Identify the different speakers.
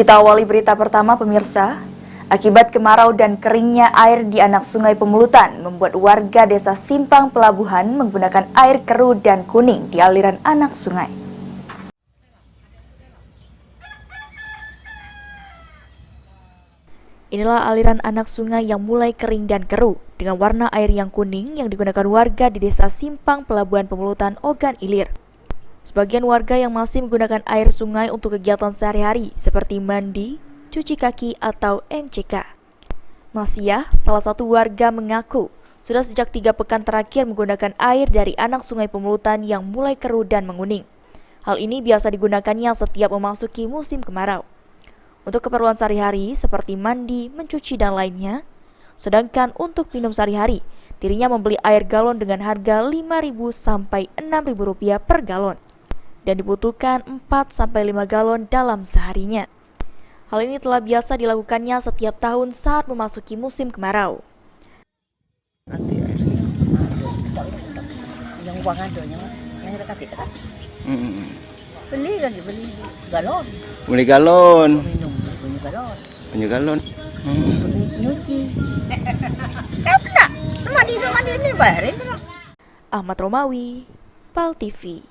Speaker 1: Kita awali berita pertama pemirsa. Akibat kemarau dan keringnya air di anak sungai Pemulutan membuat warga desa Simpang Pelabuhan menggunakan air keruh dan kuning di aliran anak sungai. Inilah aliran anak sungai yang mulai kering dan keruh dengan warna air yang kuning yang digunakan warga di desa Simpang Pelabuhan Pemulutan Ogan Ilir. Sebagian warga yang masih menggunakan air sungai untuk kegiatan sehari-hari seperti mandi, cuci kaki atau MCK. Masia, salah satu warga mengaku sudah sejak 3 pekan terakhir menggunakan air dari anak sungai Pemulutan yang mulai keruh dan menguning. Hal ini biasa digunakannya setiap memasuki musim kemarau untuk keperluan sehari-hari seperti mandi, mencuci, dan lainnya. Sedangkan untuk minum sehari-hari, dirinya membeli air galon dengan harga Rp5.000 sampai Rp6.000 per galon dan dibutuhkan 4-5 galon dalam seharinya. Hal ini telah biasa dilakukannya setiap tahun saat memasuki musim kemarau.
Speaker 2: Yang uang ada, yang dekat. Beli galon.
Speaker 3: Beli galon.
Speaker 2: Minum
Speaker 3: galon.
Speaker 2: Nyuci. Dapat nak? Mandi ini bayarin.
Speaker 1: Ahmad Romawi, PAL TV.